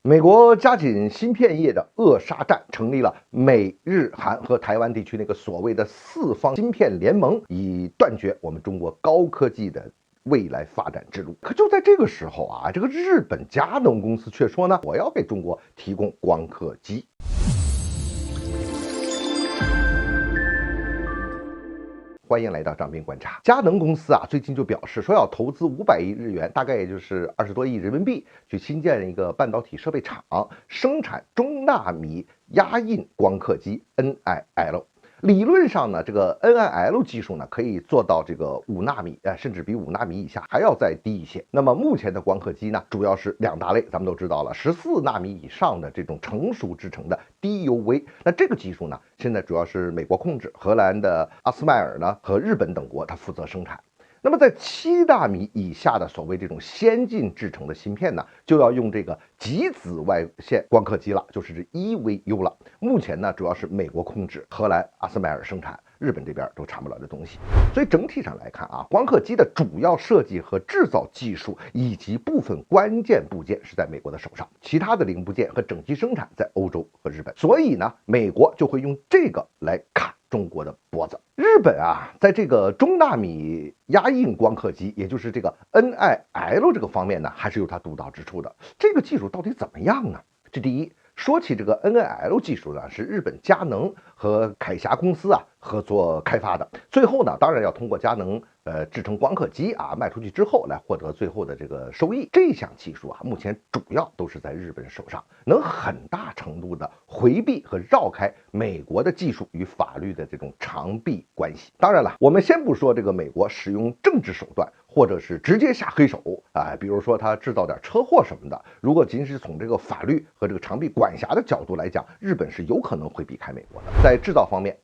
美国加紧芯片业的扼杀战，成立了美日韩和台湾地区那个所谓的四方芯片联盟，以断绝我们中国高科技的未来发展之路。可就在这个时候啊，这个日本佳能公司却说呢，我要给中国提供光刻机。欢迎来到张斌观察。佳能公司啊，最近就表示说要投资500亿日元，大概也就是20多亿人民币，去新建一个半导体设备厂，生产中纳米压印光刻机 NIL。理论上呢，这个 NIL 技术呢，可以做到这个5纳米，甚至比5纳米以下还要再低一些。那么目前的光刻机呢，主要是2大类，咱们都知道了，14纳米以上的这种成熟制成的 DUV。那这个技术呢，现在主要是美国控制，荷兰的阿斯麦尔呢和日本等国它负责生产。那么在7纳米以下的所谓这种先进制成的芯片呢，就要用这个极紫外线光刻机了，就是这 EVU 了。目前呢，主要是美国控制，荷兰阿斯麦尔生产，日本这边都产不了这东西。所以整体上来看啊，光刻机的主要设计和制造技术以及部分关键部件是在美国的手上，其他的零部件和整机生产在欧洲和日本。所以呢，美国就会用这个来卡中国的脖子。日本啊，在这个中纳米压印光刻机，也就是这个 NIL 这个方面呢，还是有它独到之处的。这个技术到底怎么样呢？这第一，说起这个 NIL 技术呢，是日本佳能和凯霞公司啊合作开发的。最后呢，当然要通过佳能制成光刻机啊卖出去之后，来获得最后的这个收益。这项技术啊，目前主要都是在日本手上，能很大程度的回避和绕开美国的技术与法律的这种长臂关系。当然了，我们先不说这个美国使用政治手段，或者是直接下黑手啊，比如说他制造点车祸什么的，如果仅是从这个法律和这个长臂管辖的角度来讲，日本是有可能会避开美国的。在制造方面，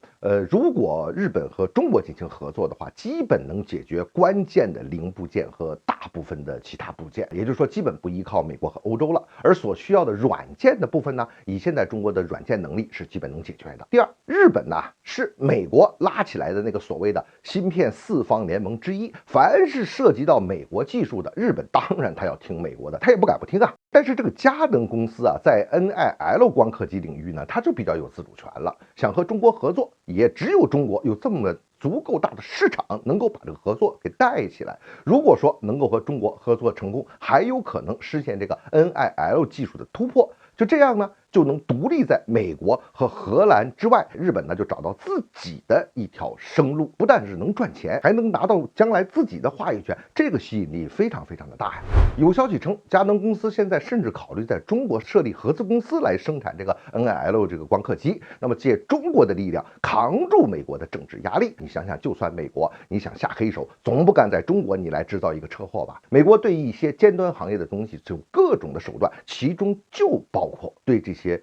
如果日本和中国进行合作的话，基本能解决关键的零部件和大部分的其他部件，也就是说基本不依靠美国和欧洲了。而所需要的软件的部分呢，以现在中国的软件能力是基本能解决的。第二，日本呢是美国拉起来的那个所谓的芯片四方联盟之一，凡是涉及到美国技术的，日本当然他要听美国的，他也不敢不听啊。但是这个佳能公司啊，在 NIL 光刻机领域呢，它就比较有自主权了，想和中国合作，也只有中国有这么足够大的市场，能够把这个合作给带起来。如果说能够和中国合作成功，还有可能实现这个 NIL 技术的突破。就这样呢，就能独立在美国和荷兰之外，日本呢就找到自己的一条生路，不但是能赚钱，还能拿到将来自己的话语权，这个吸引力非常非常的大呀。有消息称，佳能公司现在甚至考虑在中国设立合资公司来生产这个 NIL 这个光刻机，那么借中国的力量扛住美国的政治压力。你想想，就算美国你想下黑手，总不敢在中国你来制造一个车祸吧？美国对一些尖端行业的东西就有各种的手段，其中就包括对这些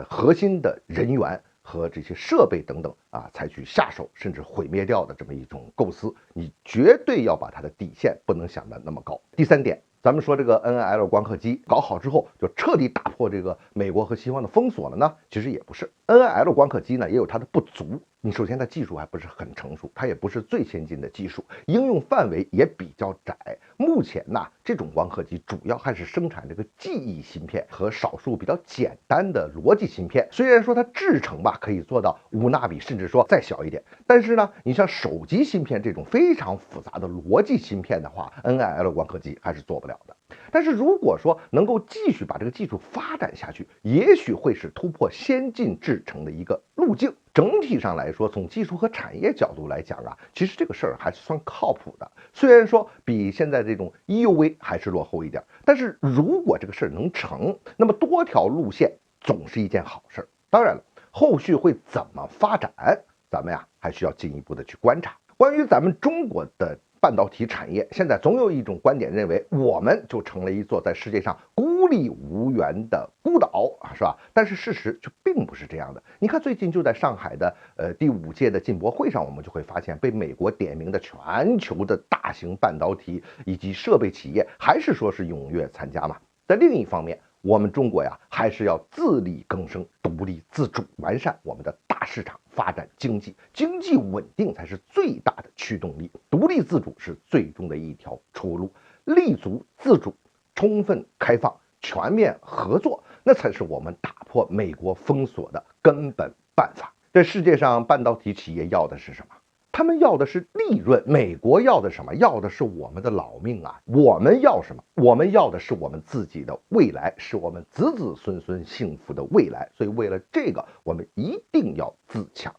核心的人员和这些设备等等啊，采取下手甚至毁灭掉的这么一种构思，你绝对要把它的底线不能想得那么高。第三点，咱们说这个 NIL 光刻机搞好之后，就彻底打破这个美国和西方的封锁了呢？其实也不是。NIL 光刻机呢也有它的不足。你首先它技术还不是很成熟，它也不是最先进的技术，应用范围也比较窄。目前呢，这种光刻机主要还是生产这个记忆芯片和少数比较简单的逻辑芯片。虽然说它制程吧可以做到5纳米，甚至说再小一点，但是呢，你像手机芯片这种非常复杂的逻辑芯片的话，NIL 光刻机还是做不了的。但是如果说能够继续把这个技术发展下去，也许会是突破先进制程的一个路径。整体上来说，从技术和产业角度来讲啊，其实这个事儿还是算靠谱的。虽然说比现在这种 EUV 还是落后一点，但是如果这个事儿能成，那么多条路线总是一件好事。当然了，后续会怎么发展，咱们呀还需要进一步的去观察。关于咱们中国的半导体产业，现在总有一种观点认为，我们就成了一座在世界上孤立无援的孤岛啊，是吧？但是事实却并不是这样的。你看，最近就在上海的第5届的进博会上，我们就会发现，被美国点名的全球的大型半导体以及设备企业，还是说是踊跃参加嘛。在另一方面，我们中国呀，还是要自力更生，独立自主，完善我们的大市场，发展经济，经济稳定才是最大的驱动力，独立自主是最终的一条出路。立足自主，充分开放，全面合作，那才是我们打破美国封锁的根本办法。这世界上半导体企业要的是什么？他们要的是利润，美国要的什么？要的是我们的老命啊！我们要什么？我们要的是我们自己的未来，是我们子子孙孙幸福的未来。所以为了这个，我们一定要自强。